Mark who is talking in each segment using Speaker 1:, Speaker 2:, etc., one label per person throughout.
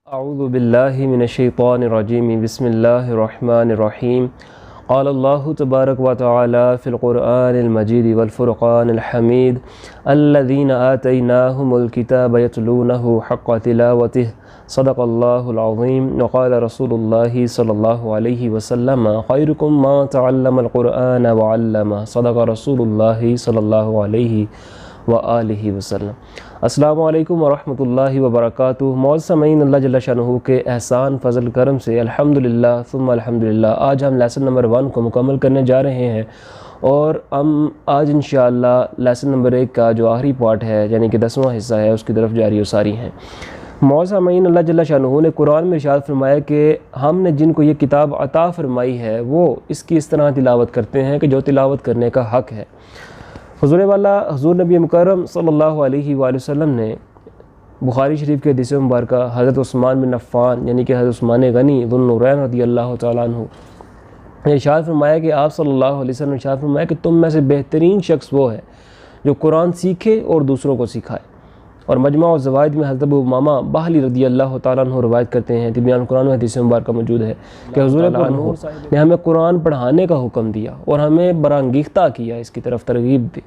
Speaker 1: اعوذ باللہ من الشیطان الرجیم بسم اللہ الرحمن الرحیم قال اللہ تبارک و تعالی فی القرآن المجید والفرقان الحمید الذین آتیناہم الکتاب یتلونہ حق تلاوتہ صدق اللہ العظیم وقال رسول اللہ صلی اللہ علیہ وسلم خیرکم من تعلم القرآن وعلمہ صدق رسول اللہ صلی اللہ علیہ وآلہ وسلم۔ السلام علیکم ورحمۃ اللہ وبرکاتہ۔ معزز سامعین، اللہ جل شانہ کے احسان فضل کرم سے الحمدللہ ثم الحمدللہ آج ہم لیسن نمبر 1 کو مکمل کرنے جا رہے ہیں، اور ہم آج انشاءاللہ لیسن نمبر 1 کا جو آخری پارٹ ہے یعنی کہ 10واں حصہ ہے اس کی طرف جاری و ساری ہیں۔ معزز سامعین، اللہ جل شانہ نے قرآن میں ارشاد فرمایا کہ ہم نے جن کو یہ کتاب عطا فرمائی ہے وہ اس کی اس طرح تلاوت کرتے ہیں کہ جو تلاوت کرنے کا حق ہے۔ حضور والا حضور نبی مکرم صلی اللہ علیہ وآلہ وسلم نے بخاری شریف کے حدیث مبارکہ حضرت عثمان بن عفان یعنی کہ حضرت عثمان غنی ذو النورین رضی اللہ تعالیٰ عنہ نے ارشاد فرمایا کہ آپ صلی اللہ علیہ وسلم نے ارشاد فرمایا کہ تم میں سے بہترین شخص وہ ہے جو قرآن سیکھے اور دوسروں کو سکھائے۔ اور مجمع الزوائد میں حضرت ابو امامہ باہلی رضی اللہ تعالیٰ عنہ روایت کرتے ہیں، طبیان قرآن میں حدیث مبارکہ موجود ہے کہ حضور نے ہمیں قرآن پڑھانے کا حکم دیا اور ہمیں برانگیختہ کیا، اس کی طرف ترغیب دی،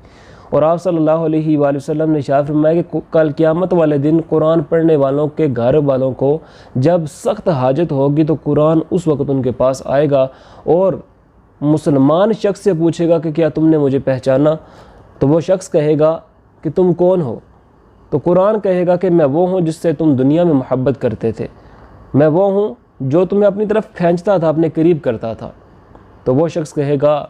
Speaker 1: اور آپ صلی اللہ علیہ وآلہ وسلم نے ارشاد فرمایا کہ کل قیامت والے دن قرآن پڑھنے والوں کے گھر والوں کو جب سخت حاجت ہوگی تو قرآن اس وقت ان کے پاس آئے گا اور مسلمان شخص سے پوچھے گا کہ کیا تم نے مجھے پہچانا؟ تو وہ شخص کہے گا کہ تم کون ہو؟ تو قرآن کہے گا کہ میں وہ ہوں جس سے تم دنیا میں محبت کرتے تھے، میں وہ ہوں جو تمہیں اپنی طرف کھینچتا تھا، اپنے قریب کرتا تھا۔ تو وہ شخص کہے گا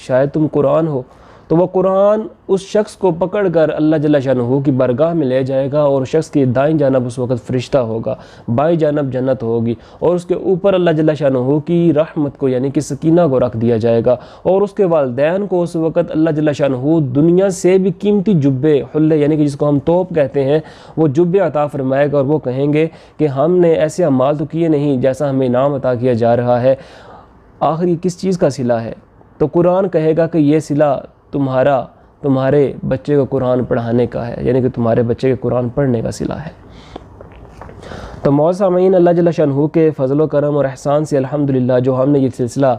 Speaker 1: شاید تم قرآن ہو۔ تو وہ قرآن اس شخص کو پکڑ کر اللہ جل شانہ کی بارگاہ میں لے جائے گا، اور شخص کی دائیں جانب اس وقت فرشتہ ہوگا، بائیں جانب جنت ہوگی، اور اس کے اوپر اللہ جل شانہ کی رحمت کو یعنی کہ سکینہ کو رکھ دیا جائے گا، اور اس کے والدین کو اس وقت اللہ جل شانہ دنیا سے بھی قیمتی جبے حلے یعنی کہ جس کو ہم توپ کہتے ہیں وہ جبے عطا فرمائے گا، اور وہ کہیں گے کہ ہم نے ایسے اعمال تو کیے نہیں جیسا ہمیں انعام عطا کیا جا رہا ہے، آخر یہ کس چیز کا صلہ ہے؟ تو قرآن کہے گا کہ یہ صلہ تمہارے بچے کو قرآن پڑھانے کا ہے، یعنی کہ تمہارے بچے کے قرآن پڑھنے کا صلہ ہے۔ تو معزز سامعین، اللہ جل شانہ کے فضل و کرم اور احسان سے الحمدللہ جو ہم نے یہ سلسلہ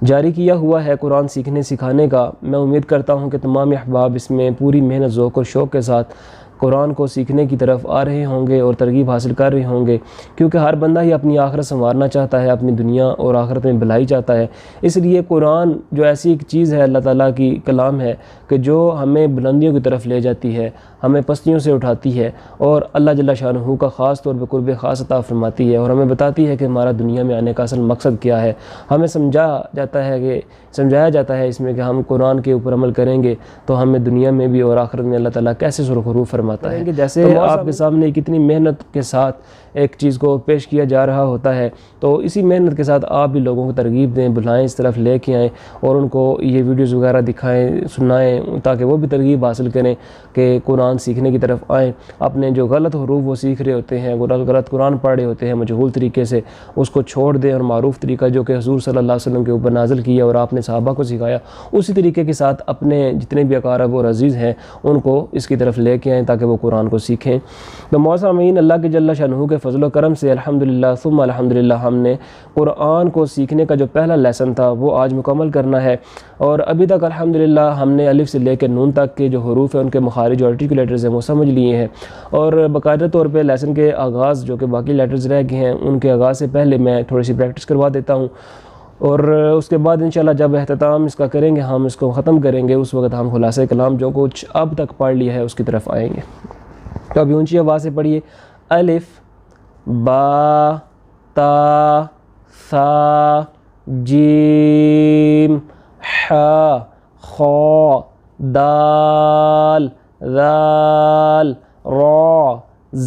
Speaker 1: جاری کیا ہوا ہے قرآن سیکھنے سکھانے کا، میں امید کرتا ہوں کہ تمام احباب اس میں پوری محنت ذوق اور شوق کے ساتھ قرآن کو سیکھنے کی طرف آ رہے ہوں گے اور ترغیب حاصل کر رہے ہوں گے، کیونکہ ہر بندہ ہی اپنی آخرت سنوارنا چاہتا ہے، اپنی دنیا اور آخرت میں بھلائی چاہتا ہے۔ اس لیے قرآن جو ایسی ایک چیز ہے، اللہ تعالیٰ کی کلام ہے کہ جو ہمیں بلندیوں کی طرف لے جاتی ہے، ہمیں پستیوں سے اٹھاتی ہے، اور اللہ جل شانہ کا خاص طور پہ قرب خاص عطا فرماتی ہے، اور ہمیں بتاتی ہے کہ ہمارا دنیا میں آنے کا اصل مقصد کیا ہے۔ ہمیں سمجھایا جاتا ہے اس میں کہ ہم قرآن کے اوپر عمل کریں گے تو ہمیں دنیا میں بھی اور آخرت میں اللہ تعالیٰ کیسے سرخرو فرماتا ہے، کہ جیسے آپ کے سامنے کتنی محنت کے ساتھ ایک چیز کو پیش کیا جا رہا ہوتا ہے، تو اسی محنت کے ساتھ آپ بھی لوگوں کو ترغیب دیں، بلائیں، اس طرف لے کے آئیں، اور ان کو یہ ویڈیوز وغیرہ دکھائیں، سنائیں، تاکہ وہ بھی ترغیب حاصل کریں کہ قرآن سیکھنے کی طرف آئیں۔ اپنے جو غلط حروف وہ سیکھ رہے ہوتے ہیں، غلط قرآن پڑھ رہے ہوتے ہیں مجہول طریقے سے، اس کو چھوڑ دیں، اور معروف طریقہ جو کہ حضور صلی اللہ علیہ وسلم کے اوپر نازل کیا اور آپ نے صحابہ کو سکھایا، اسی طریقے کے ساتھ اپنے جتنے بھی اقارب اور عزیز ہیں ان کو اس کی طرف لے کے آئیں تاکہ وہ قرآن کو سیکھیں۔ تو معزز سامعین، اللہ کے جل شانہ کے فضل و کرم سے الحمدللہ ثم الحمدللہ ہم نے قرآن کو سیکھنے کا جو پہلا لیسن تھا وہ آج مکمل کرنا ہے، اور ابھی تک الحمدللہ ہم نے الف سے لے کے نون تک کے جو حروف ہیں ان کے مخارج اور آرٹیکولیٹرز ہیں وہ سمجھ لیے ہیں، اور باقاعدہ طور پہ لیسن کے آغاز جو کہ باقی لیٹرز رہ گئے ہیں ان کے آغاز سے پہلے میں تھوڑی سی پریکٹس کروا دیتا ہوں، اور اس کے بعد انشاءاللہ جب اختتام اس کا کریں گے، ہم اس کو ختم کریں گے، اس وقت ہم خلاصہ کلام جو کچھ اب تک پڑھ لیا ہے اس کی طرف آئیں گے۔ تو ابھی اونچی آواز سے پڑھیے، الف با تا ثا جیم ح خا دال ذال را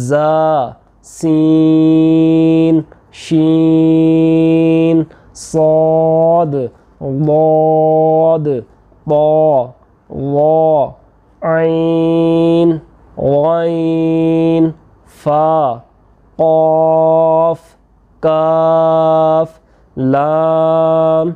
Speaker 1: زا سین شین صاد ضاد طا ظا عین غین فا قاف کاف لام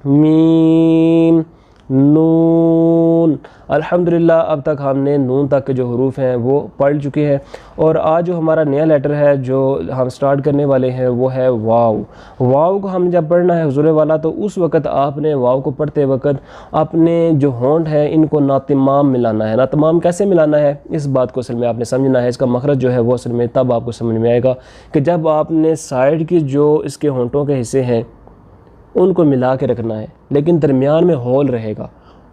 Speaker 1: میم نون الحمدللہ اب تک ہم نے نون تک کے جو حروف ہیں وہ پڑھ چکے ہیں، اور آج جو ہمارا نیا لیٹر ہے جو ہم سٹارٹ کرنے والے ہیں وہ ہے واو۔ واو کو ہم جب پڑھنا ہے حضور والا تو اس وقت آپ نے واو کو پڑھتے وقت اپنے جو ہونٹ ہیں ان کو ناتمام ملانا ہے۔ ناتمام کیسے ملانا ہے اس بات کو اصل میں آپ نے سمجھنا ہے، اس کا مخرج جو ہے وہ اصل میں تب آپ کو سمجھ میں آئے گا کہ جب آپ نے سائیڈ کی جو اس کے ہونٹوں کے حصے ہیں ان کو ملا کے رکھنا ہے، لیکن درمیان میں ہول رہے گا،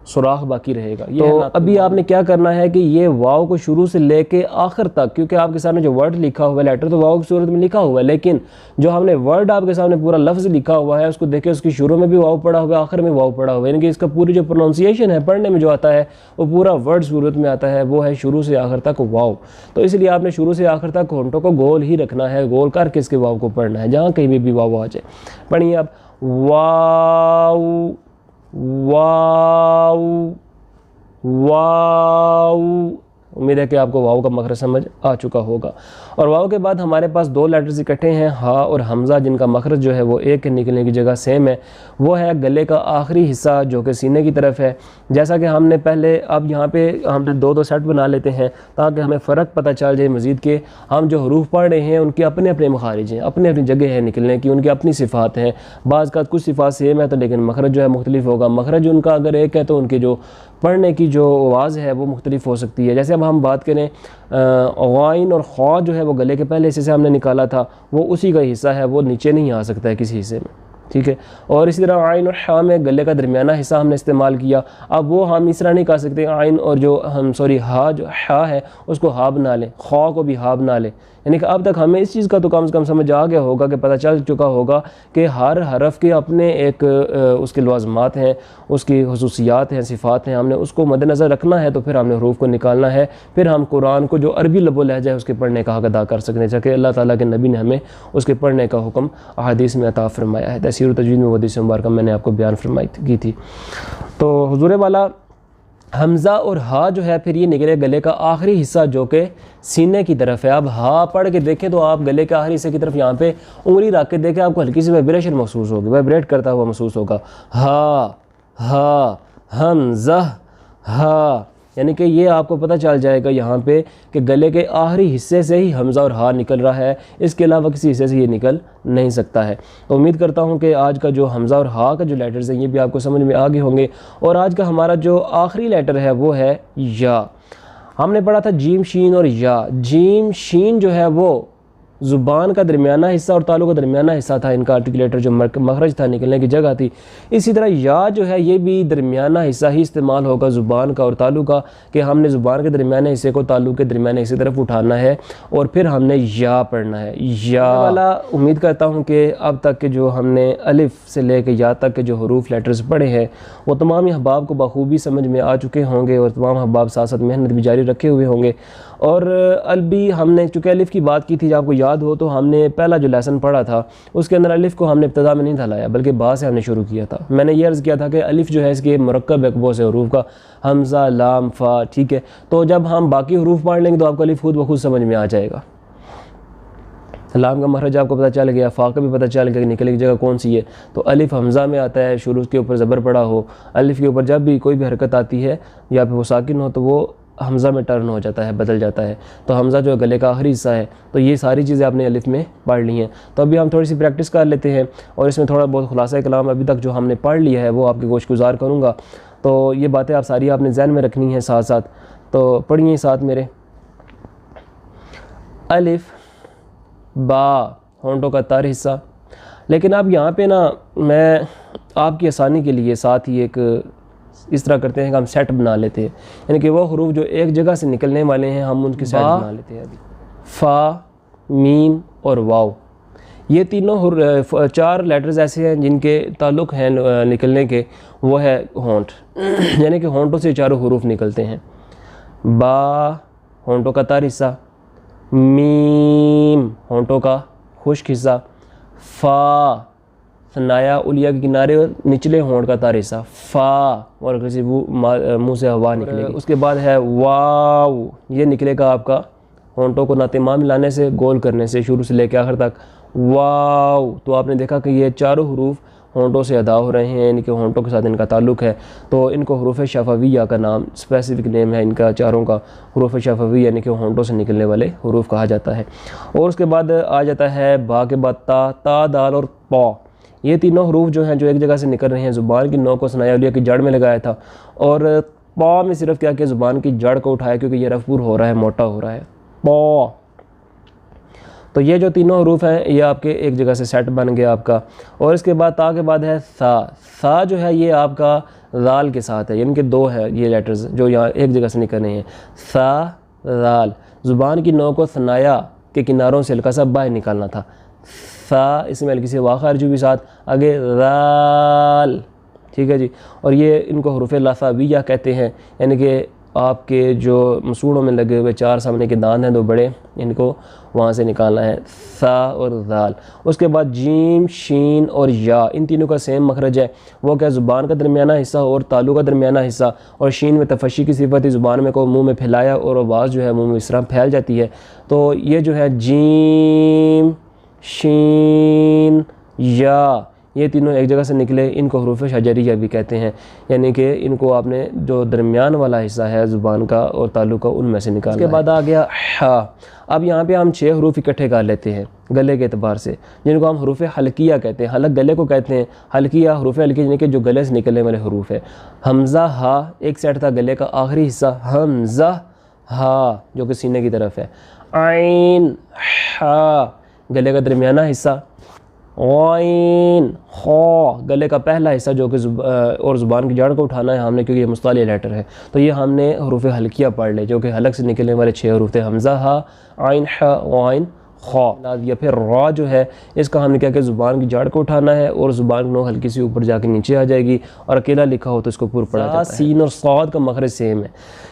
Speaker 1: سوراخ باقی رہے گا۔ تو ابھی آپ نے کیا کرنا ہے کہ یہ واو کو شروع سے لے کے آخر تک، کیونکہ آپ کے سامنے جو ورڈ لکھا ہوا ہے لیٹر تو واو کی صورت میں لکھا ہوا ہے، لیکن جو ہم نے ورڈ آپ کے سامنے پورا لفظ لکھا ہوا ہے اس کو دیکھیں، اس کی شروع میں بھی واو پڑا ہوا ہے، آخر میں واو پڑا ہوا ہے، یعنی کہ اس کا پوری جو پروننسیشن ہے پڑھنے میں جو آتا ہے وہ پورا ورڈ صورت میں آتا ہے، وہ ہے شروع سے آخر تک واو۔ تو اس لیے آپ نے شروع سے آخر تک ہونٹوں کو گول ہی رکھنا ہے، گول کر کے اس کے واو کو پڑھنا ہے، جہاں کہیں بھی واو آ جائے۔ پڑھیے اب، واو واو واو۔ امید ہے کہ آپ کو واو کا مخرج سمجھ آ چکا ہوگا۔ اور واو کے بعد ہمارے پاس دو لیٹرز اکٹھے ہیں، ہا اور حمزہ، جن کا مخرج جو ہے وہ ایک کے نکلنے کی جگہ سیم ہے، وہ ہے گلے کا آخری حصہ جو کہ سینے کی طرف ہے۔ جیسا کہ ہم نے پہلے، اب یہاں پہ ہم نے دو سیٹ بنا لیتے ہیں تاکہ ہمیں فرق پتہ چل جائے مزید کہ ہم جو حروف پڑھ رہے ہیں ان کے اپنے اپنے مخارج ہیں، اپنی اپنی جگہ ہے نکلنے کی، ان کی اپنی صفات ہیں۔ بعض کا کچھ صفات سیم ہے تو لیکن مخرج جو ہے مختلف ہوگا، مخرج ان کا اگر ایک ہے تو ان کی جو پڑھنے کی جو آواز ہے وہ مختلف ہو سکتی ہے۔ جیسے اب ہم بات کریں غائن اور خا جو ہے وہ گلے کے پہلے حصے سے ہم نے نکالا تھا، وہ اسی کا حصہ ہے، وہ نیچے نہیں آ سکتا ہے کسی حصے میں، ٹھیک ہے۔ اور اسی طرح عین اور حا میں گلے کا درمیانہ حصہ ہم نے استعمال کیا، اب وہ ہم اس طرح نہیں کر سکتے عین اور جو ہا جو حا ہے اس کو ہا بنا لیں، خا کو بھی ہا بنا لیں، یعنی کہ اب تک ہمیں اس چیز کا تو کم سے کم سمجھ آ گیا ہوگا کہ پتہ چل چکا ہوگا کہ ہر حرف کے اپنے ایک اس کے لوازمات ہیں، اس کی خصوصیات ہیں، صفات ہیں، ہم نے اس کو مد نظر رکھنا ہے، تو پھر ہم نے حروف کو نکالنا ہے، پھر ہم قرآن کو جو عربی لب و لہجہ ہے اس کے پڑھنے کا حق ادا کر سکتے ہیں، جبکہ اللہ تعالیٰ کے نبی نے ہمیں اس کے پڑھنے کا حکم احادیث میں عطا فرمایا ہے۔ تفسیر و تجوید میں وہ حدیث مبارکہ میں نے آپ کو بیان فرمائی کی تھی۔ تو حضور والا حمزہ اور ہا جو ہے پھر یہ نکلے گلے کا آخری حصہ جو کہ سینے کی طرف ہے۔ اب ہا پڑھ کے دیکھیں تو آپ گلے کے آخری حصے کی طرف یہاں پہ انگلی رکھ کے دیکھیں، آپ کو ہلکی سی وائبریشن محسوس ہوگی، وائبریٹ کرتا ہوا محسوس ہوگا، ہا ہا حمزہ ہا، یعنی کہ یہ آپ کو پتہ چل جائے گا یہاں پہ کہ گلے کے آخری حصے سے ہی حمزہ اور ہا نکل رہا ہے، اس کے علاوہ کسی حصے سے یہ نکل نہیں سکتا ہے۔ تو امید کرتا ہوں کہ آج کا جو حمزہ اور ہا کا جو لیٹرز ہیں یہ بھی آپ کو سمجھ میں آ گئے ہوں گے۔ اور آج کا ہمارا جو آخری لیٹر ہے وہ ہے یا۔ ہم نے پڑھا تھا جیم شین اور یا۔ جیم شین جو ہے وہ زبان کا درمیانہ حصہ اور تالو کا درمیانہ حصہ تھا، ان کا آرٹیکولیٹر جو مخرج تھا، نکلنے کی جگہ تھی۔ اسی طرح یا جو ہے یہ بھی درمیانہ حصہ ہی استعمال ہوگا زبان کا اور تالو کا، کہ ہم نے زبان کے درمیانہ حصے کو تالو کے درمیانہ حصے طرف اٹھانا ہے اور پھر ہم نے یا پڑھنا ہے، یا والا۔ امید کرتا ہوں کہ اب تک کے جو ہم نے الف سے لے کے یا تک کے جو حروف لیٹرز پڑھے ہیں وہ تمام احباب کو بخوبی سمجھ میں آ چکے ہوں گے، اور تمام احباب ساتھ ساتھ محنت بھی جاری رکھے ہوئے ہوں گے۔ اور البی ہم نے چونکہ الف کی بات کی تھی، جب آپ کو یاد ہو تو ہم نے پہلا جو لیسن پڑھا تھا اس کے اندر الف کو ہم نے ابتدا میں نہیں ڈھلایا بلکہ با سے ہم نے شروع کیا تھا۔ میں نے یہ عرض کیا تھا کہ الف جو ہے اس کے مرکب ہے بہت سے حروف کا، حمزہ، لام، فا، ٹھیک ہے۔ تو جب ہم باقی حروف پڑھ لیں گے تو آپ کو الف خود بخود سمجھ میں آ جائے گا۔ لام کا مخرج آپ کو پتہ چل گیا، فا کا بھی پتہ چل گیا کہ نکلنے کی جگہ کون سی ہے۔ تو الف حمزہ میں آتا ہے، شروع کے اوپر زبر پڑا ہو، الف کے اوپر جب بھی کوئی بھی حرکت آتی ہے یا پھر وہ ساکن ہو تو وہ حمزہ میں ٹرن ہو جاتا ہے، بدل جاتا ہے۔ تو حمزہ جو گلے کا آخری حصہ ہے، تو یہ ساری چیزیں آپ نے الف میں پڑھ لی ہیں۔ تو ابھی ہم تھوڑی سی پریکٹس کر لیتے ہیں، اور اس میں تھوڑا بہت خلاصہ کلام ابھی تک جو ہم نے پڑھ لیا ہے وہ آپ کے گوش گزار کروں گا۔ تو یہ باتیں آپ ساری آپ نے ذہن میں رکھنی ہیں ساتھ ساتھ، تو پڑھیے ساتھ میرے۔ الف، با، ہونٹوں کا تر حصہ۔ لیکن اب یہاں پہ نا میں آپ کی آسانی کے لیے ساتھ ہی ایک اس طرح کرتے ہیں کہ ہم سیٹ بنا لیتے ہیں، یعنی کہ وہ حروف جو ایک جگہ سے نکلنے والے ہیں ہم ان کے سیٹ بنا لیتے ہیں۔ ابھی فا، میم اور واو، یہ تینوں چار لیٹرز ایسے ہیں جن کے تعلق ہیں نکلنے کے، وہ ہے ہونٹ، یعنی کہ ہونٹوں سے چاروں حروف نکلتے ہیں۔ با ہونٹوں کا تر حصہ، میم ہونٹوں کا خشک حصہ، فا ثنایا اولیا کے کنارے اور نچلے ہونٹ کا تر حصہ، فا، اور کسی منہ سے ہوا نکلے گی۔ اس کے بعد ہے واو، یہ نکلے گا آپ کا ہونٹوں کو ناتمام ملانے سے، گول کرنے سے، شروع سے لے کے آخر تک واو۔ تو آپ نے دیکھا کہ یہ چاروں حروف ہونٹوں سے ادا ہو رہے ہیں، یعنی کہ ہونٹوں کے ساتھ ان کا تعلق ہے، تو ان کو حروف شفویہ کا نام اسپیسیفک نیم ہے ان کا چاروں کا، حروف شفویہ یعنی کہ ہونٹوں سے نکلنے والے حروف کہا جاتا ہے۔ اور اس کے بعد آ جاتا ہے با کے بعد تا، دال اور پا، یہ تینوں حروف جو ہیں جو ایک جگہ سے نکل رہے ہیں، زبان کی نوک کو ثنایا علیہ کی جڑ میں لگایا تھا، اور پا میں صرف کیا کہ زبان کی جڑ کو اٹھایا کیونکہ یہ رفع ہو رہا ہے، موٹا ہو رہا ہے، پا۔ تو یہ جو تینوں حروف ہیں یہ آپ کے ایک جگہ سے سیٹ بن گیا آپ کا۔ اور اس کے بعد تا کے بعد ہے سا جو ہے یہ آپ کا ذال کے ساتھ ہے، یعنی کہ دو ہے یہ لیٹرز جو یہاں ایک جگہ سے نکل رہے ہیں، سا ذال، زبان کی نوک کو ثنایا کے کناروں سے ہلکا سا باہر نکالنا تھا، سا اس میں ہلکی سی واو خارجی بھی ساتھ، آگے ذال، ٹھیک ہے جی۔ اور یہ ان کو حروف لثویہ کہتے ہیں، یعنی کہ آپ کے جو مسوڑوں میں لگے ہوئے چار سامنے کے داند ہیں دو بڑے، ان کو وہاں سے نکالنا ہے، سا اور ذال۔ اس کے بعد جیم، شین اور یا، ان تینوں کا سیم مخرج ہے، وہ کیا زبان کا درمیانہ حصہ اور تالو کا درمیانہ حصہ، اور شین میں تفشی کی صفت ہے، زبان میں کو منہ میں پھیلایا اور آواز جو ہے منہ میں اس طرح پھیل جاتی ہے، تو یہ جو ہے جیم، شین، یا، یہ تینوں ایک جگہ سے نکلے، ان کو حروف شجریہ بھی کہتے ہیں، یعنی کہ ان کو آپ نے جو درمیان والا حصہ ہے زبان کا اور تالو کا ان میں سے نکالنا ہے۔ اس کے بعد آ گیا ہا۔ اب یہاں پہ ہم 6 حروف اکٹھے کر لیتے ہیں گلے کے اعتبار سے، جن کو ہم حروف حلقیہ کہتے ہیں، حلق گلے کو کہتے ہیں، حلقیہ حروف حلقیہ یعنی کہ جو گلے سے نکلنے والے حروف ہے۔ حمزہ ہا ایک سیٹ تھا گلے کا آخری حصہ، حمزہ ہا جو کہ سینے کی طرف ہے، عین ہا گلے کا درمیانہ حصہ، غین خا گلے کا پہلا حصہ جو کہ اور زبان کی جڑ کو اٹھانا ہے ہم نے کیونکہ یہ مصطلح لیٹر ہے، تو یہ ہم نے حروف حلقیہ پڑھ لے جو کہ حلق سے نکلنے والے 6 حروف تھے، حمزہ ہا، عین ہا، غین خا۔ یا پھر را جو ہے اس کا ہم نے کیا کہ زبان کی جڑ کو اٹھانا ہے اور زبان کی نوک ہلکی سی اوپر جا کے نیچے آ جائے گی، اور اکیلا لکھا ہو تو اس کو پور پڑھا جاتا ہے۔ سین اور صاد کا مخرج سیم ہے،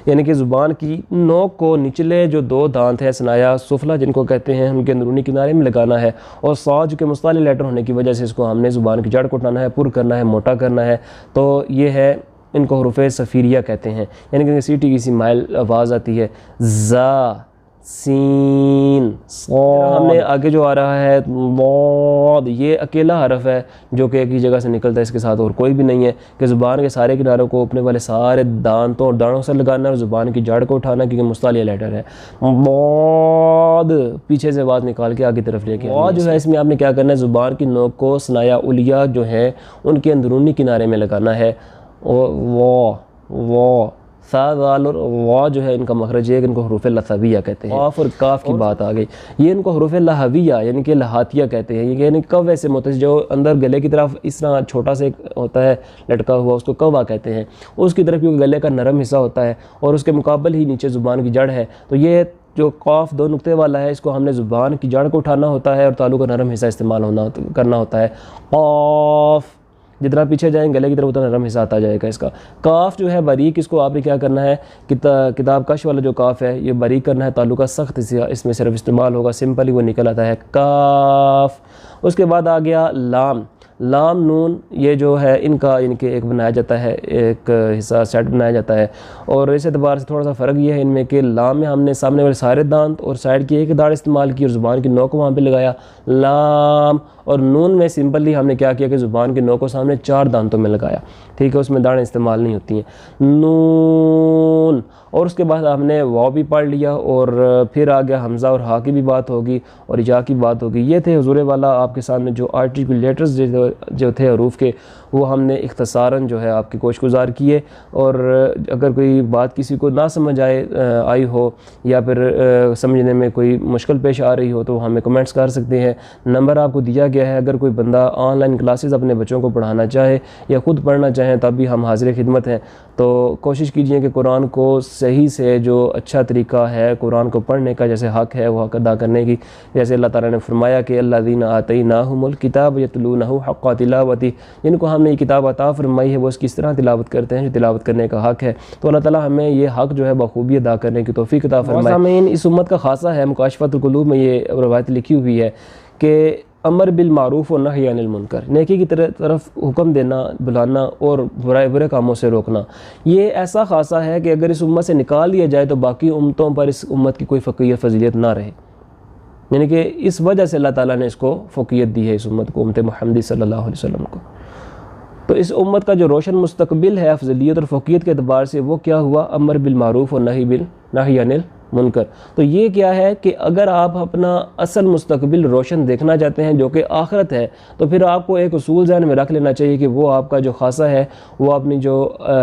Speaker 1: یعنی کہ زبان کی نوک کو نچلے جو 2 دانت ہیں ثنایا سفلا جن کو کہتے ہیں ان کے اندرونی کنارے میں لگانا ہے، اور صاد جو کہ مصطلح لیٹر ہونے کی وجہ سے اس کو ہم نے زبان کی جڑ کو اٹھانا ہے، پر کرنا ہے، موٹا کرنا ہے، تو یہ ہے ان کو حروف صفیریہ کہتے ہیں، یعنی کہ سیٹی کی سی مائل آواز آتی ہے، زا، سین، صاد۔ ہم نے آگے جو آ رہا ہے ضاد، یہ اکیلا حرف ہے جو کہ ایک ہی جگہ سے نکلتا ہے، اس کے ساتھ اور کوئی بھی نہیں ہے، کہ زبان کے سارے کناروں کو اپنے والے سارے دانتوں اور دانوں سے لگانا ہے اور زبان کی جڑ کو اٹھانا کیونکہ مصطلح لیٹر ہے، ضاد پیچھے سے آواز نکال کے آگے طرف لے کے ضاد جو ہے اس میں آپ نے کیا کرنا ہے، زبان کی نوک کو ثنایا علیہ جو ہے ان کے اندرونی کنارے میں لگانا ہے، وہ سا، ذال اور وا جو ہے ان کا مخرج ہے کہ ان کو حروف لثویہ کہتے ہیں۔ قاف اور کاف کی بات آ گئی، یہ ان کو حروف لہویہ یعنی کہ لہاتیہ کہتے ہیں، یہ یعنی کوے سے متصل جو اندر گلے کی طرف اس طرح چھوٹا سے ہوتا ہے لٹکا ہوا، اس کو کوا کہتے ہیں، اس کی طرف کیونکہ گلے کا نرم حصہ ہوتا ہے اور اس کے مقابل ہی نیچے زبان کی جڑ ہے، تو یہ جو قاف 2 نقطے والا ہے اس کو ہم نے زبان کی جڑ کو اٹھانا ہوتا ہے اور تالو کا نرم حصہ استعمال کرنا ہوتا ہے، قاف جتنا پیچھے جائیں گلے کی طرف اتنا نرم حصہ آتا جائے گا اس کا۔ کاف جو ہے باریک، اس کو آپ نے کیا کرنا ہے، کتاب کش والا جو کاف ہے یہ باریک کرنا ہے، تالو کا سخت حصہ اس میں صرف استعمال ہوگا، سمپلی وہ نکل آتا ہے کاف۔ اس کے بعد آ گیا لام، لام نون، یہ جو ہے ان کا یعنی کہ ایک بنایا جاتا ہے، ایک حصہ سیٹ بنایا جاتا ہے، اور اس اعتبار سے تھوڑا سا فرق یہ ہے ان میں کہ لام میں ہم نے سامنے والے سارے دانت اور سائڈ کی ایک داڑھ استعمال کی اور زبان کی نوک کو وہاں پہ لگایا لام، اور نون میں سمپلی ہم نے کیا کیا کہ زبان کی نوک کو سامنے 4 دانتوں میں لگایا، ٹھیک ہے، اس میں داڑھیں استعمال نہیں ہوتی ہیں، نون۔ اور اس کے بعد ہم نے واو بھی پڑھ لیا، اور پھر آ گیا حمزہ اور ہا کی بھی بات ہوگی اور یا کی بات ہوگی۔ یہ تھے حضور والا آپ کے سامنے جو آرٹیکولیٹرز جو تھے حروف کے، وہ ہم نے اختصاراً جو ہے آپ کی کوشش گزار کیے، اور اگر کوئی بات کسی کو نہ سمجھ آئی ہو یا پھر سمجھنے میں کوئی مشکل پیش آ رہی ہو تو ہمیں کمنٹس کر سکتے ہیں، نمبر آپ کو دیا گیا ہے، اگر کوئی بندہ آن لائن کلاسز اپنے بچوں کو پڑھانا چاہے یا خود پڑھنا چاہیں تب بھی ہم حاضر خدمت ہیں، تو کوشش کیجئے کہ قرآن کو صحیح سے جو اچھا طریقہ ہے قرآن کو پڑھنے کا، جیسے حق ہے وہ حق ادا کرنے کی، جیسے اللہ تعالیٰ نے فرمایا کہ الذین آتیناہم الکتاب یتلونہ حق تلاوتہ، جن کو ہم نے یہ کتاب عطا فرمائی ہے وہ اس کی اس طرح تلاوت کرتے ہیں جو تلاوت کرنے کا حق ہے، تو اللہ تعالیٰ ہمیں یہ حق جو ہے بخوبی ادا کرنے کی توفیق عطا فرمائے۔ سامعین، اس امت کا خاصہ ہے، مکاشفۃ القلوب میں یہ روایت لکھی ہوئی ہے کہ امر بالمعروف و نہی عن المنکر، نیکی کی طرف حکم دینا، بلانا اور برے کاموں سے روکنا، یہ ایسا خاصہ ہے کہ اگر اس امت سے نکال دیا جائے تو باقی امتوں پر اس امت کی کوئی فقیہ فضیلت نہ رہے، یعنی کہ اس وجہ سے اللہ تعالیٰ نے اس کو فوقیت دی ہے، اس امت کو، امت محمدی صلی اللہ علیہ وسلم کو۔ تو اس امت کا جو روشن مستقبل ہے افضلیت اور فوقیت کے اعتبار سے وہ کیا ہوا؟ امر بالمعروف اور نہی عن المنکر۔ تو یہ کیا ہے کہ اگر آپ اپنا اصل مستقبل روشن دیکھنا چاہتے ہیں جو کہ آخرت ہے، تو پھر آپ کو ایک اصول ذہن میں رکھ لینا چاہیے کہ وہ آپ کا جو خاصہ ہے، وہ اپنی جو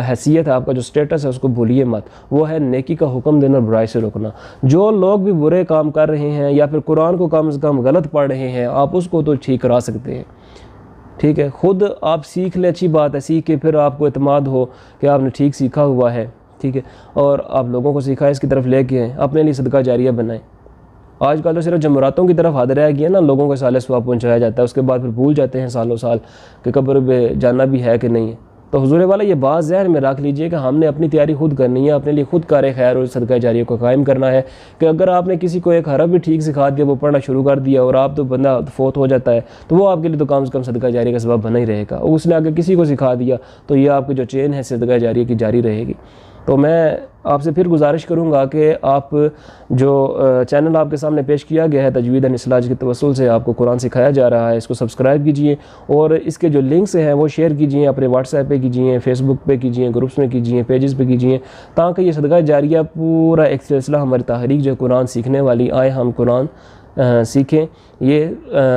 Speaker 1: حیثیت ہے، آپ کا جو سٹیٹس ہے، اس کو بھولیے مت۔ وہ ہے نیکی کا حکم دینا اور برائی سے روکنا۔ جو لوگ بھی برے کام کر رہے ہیں یا پھر قرآن کو کم از کم غلط پڑھ رہے ہیں، آپ اس کو تو ٹھیک کرا سکتے ہیں، ٹھیک ہے؟ خود آپ سیکھ لیں، اچھی بات ہے، سیکھ کے پھر آپ کو اعتماد ہو کہ آپ نے ٹھیک سیکھا ہوا ہے، ٹھیک ہے، اور آپ لوگوں کو سکھائیں، اس کی طرف لے کے آئیں، اپنے لیے صدقہ جاریہ بنائیں۔ آج کل تو صرف جمعراتوں کی طرف حد رہ گیا نا، لوگوں کو سال ثواب پہنچایا جاتا ہے، اس کے بعد پھر بھول جاتے ہیں سالوں سال کہ قبر پہ جانا بھی ہے کہ نہیں ہے۔ تو حضور والا یہ بات ذہن میں رکھ لیجئے کہ ہم نے اپنی تیاری خود کرنی ہے، اپنے لیے خود کار خیر اور صدقہ جاریہ کو قائم کرنا ہے، کہ اگر آپ نے کسی کو ایک حرف بھی ٹھیک سکھا دیا، وہ پڑھنا شروع کر دیا اور آپ تو بندہ فوت ہو جاتا ہے، تو وہ آپ کے لیے تو کم سے کم صدقہ جاریہ کا سبب بنا ہی رہے گا۔ اور اس نے اگر کسی کو سکھا دیا تو یہ آپ کی جو چین ہے صدقہ جاریہ کی جاری رہے گی۔ تو میں آپ سے پھر گزارش کروں گا کہ آپ جو چینل آپ کے سامنے پیش کیا گیا ہے تجوید اینڈ اصلاح کے توسل سے آپ کو قرآن سکھایا جا رہا ہے، اس کو سبسکرائب کیجئے اور اس کے جو لنکس ہیں وہ شیئر کیجئے، اپنے واٹس ایپ پہ کیجئے، فیس بک پہ کیجئے، گروپس میں کیجئے، پیجز پہ کیجئے، تاکہ یہ صدقہ جاریہ پورا ایک سلسلہ ہماری تحریک جو قرآن سیکھنے والی آئے ہم قرآن سیکھیں، یہ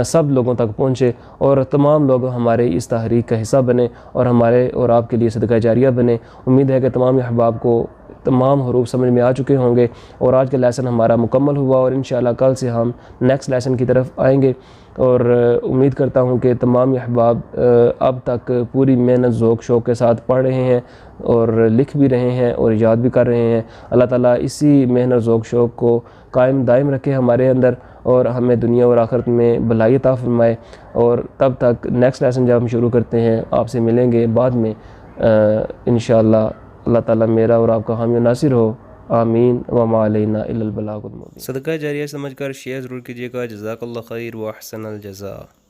Speaker 1: سب لوگوں تک پہنچے اور تمام لوگ ہمارے اس تحریک کا حصہ بنیں اور ہمارے اور آپ کے لیے صدقہ جاریہ بنے۔ امید ہے کہ تمام احباب کو تمام حروف سمجھ میں آ چکے ہوں گے اور آج کا لیسن ہمارا مکمل ہوا، اور انشاءاللہ کل سے ہم نیکسٹ لیسن کی طرف آئیں گے، اور امید کرتا ہوں کہ تمام احباب اب تک پوری محنت ذوق شوق کے ساتھ پڑھ رہے ہیں اور لکھ بھی رہے ہیں اور یاد بھی کر رہے ہیں۔ اللہ تعالیٰ اسی محنت ذوق شوق کو قائم دائم رکھے ہمارے اندر اور ہمیں دنیا اور آخرت میں بھلائی عطا فرمائے۔ اور تب تک نیکسٹ لیسن جب ہم شروع کرتے ہیں آپ سے ملیں گے بعد میں انشاءاللہ۔ اللہ تعالیٰ میرا اور آپ کا حامی و ناصر ہو، آمین، وما علینا الا البلاغ المبین۔
Speaker 2: صدقہ جاریہ سمجھ کر شیئر ضرور کیجیے گا۔ جزاک اللہ خیر و احسن الجزاء۔